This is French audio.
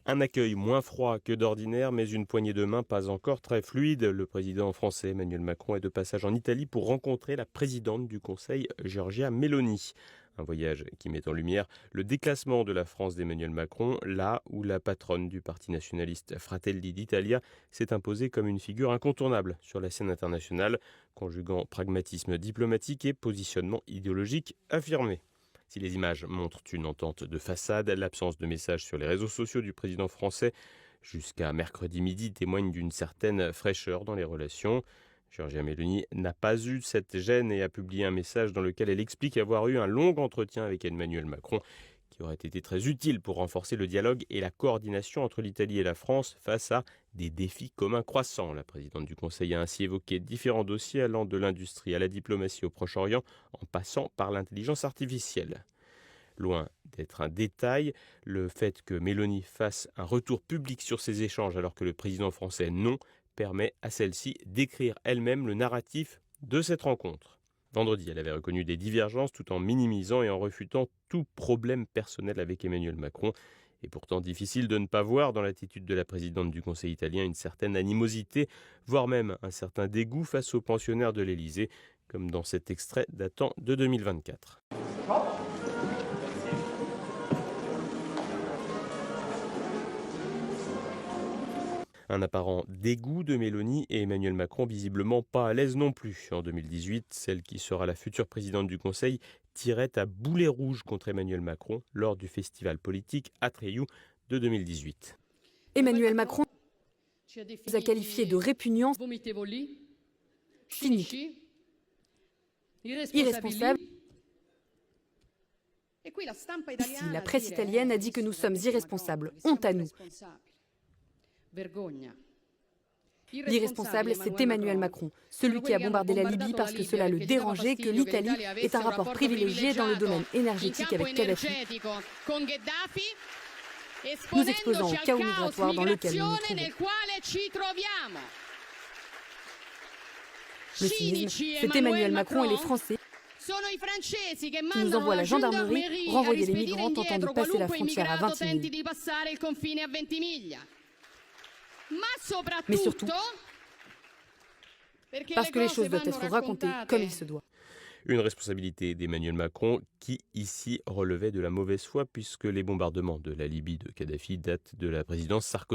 Un accueil moins froid que d'ordinaire, mais une poignée de main pas encore très fluide. Le président français Emmanuel Macron est de passage en Italie pour rencontrer la présidente du Conseil, Giorgia Meloni. Un voyage qui met en lumière le déclassement de la France d'Emmanuel Macron, là où la patronne du parti nationaliste Fratelli d'Italia s'est imposée comme une figure incontournable sur la scène internationale, conjuguant pragmatisme diplomatique et positionnement idéologique affirmé. Si les images montrent une entente de façade, l'absence de messages sur les réseaux sociaux du président français jusqu'à mercredi midi témoigne d'une certaine fraîcheur dans les relations. Giorgia Meloni n'a pas eu cette gêne et a publié un message dans lequel elle explique avoir eu un long entretien avec Emmanuel Macron qui aurait été très utile pour renforcer le dialogue et la coordination entre l'Italie et la France face à des défis communs croissants. La présidente du Conseil a ainsi évoqué différents dossiers allant de l'industrie à la diplomatie au Proche-Orient en passant par l'intelligence artificielle. Loin d'être un détail, le fait que Meloni fasse un retour public sur ces échanges alors que le président français non, permet à celle-ci d'écrire elle-même le narratif de cette rencontre. Vendredi, elle avait reconnu des divergences tout en minimisant et en refutant tout problème personnel avec Emmanuel Macron. Et pourtant difficile de ne pas voir dans l'attitude de la présidente du Conseil italien une certaine animosité, voire même un certain dégoût face aux pensionnaires de l'Élysée, comme dans cet extrait datant de 2024. Un apparent dégoût de Meloni et Emmanuel Macron visiblement pas à l'aise non plus. En 2018, celle qui sera la future présidente du Conseil tirait à boulet rouge contre Emmanuel Macron lors du festival politique Atreyu de 2018. Emmanuel Macron nous a qualifiés de répugnants, cyniques, irresponsables. Ici, la presse italienne a dit que nous sommes irresponsables. Honte à nous. L'irresponsable, c'est Emmanuel Macron, celui qui a bombardé la Libye parce que cela le dérangeait que l'Italie ait un rapport privilégié dans le domaine énergétique avec Kadhafi, nous exposant au chaos migratoire dans lequel nous nous trouvons. Le cynisme, c'est Emmanuel Macron et les Français qui nous envoient la gendarmerie renvoyer les migrants tentant de passer la frontière à Ventimiglia. Mais surtout, parce que les choses doivent être racontées comme il se doit. Une responsabilité d'Emmanuel Macron qui, ici, relevait de la mauvaise foi puisque les bombardements de la Libye de Kadhafi datent de la présidence Sarkozy.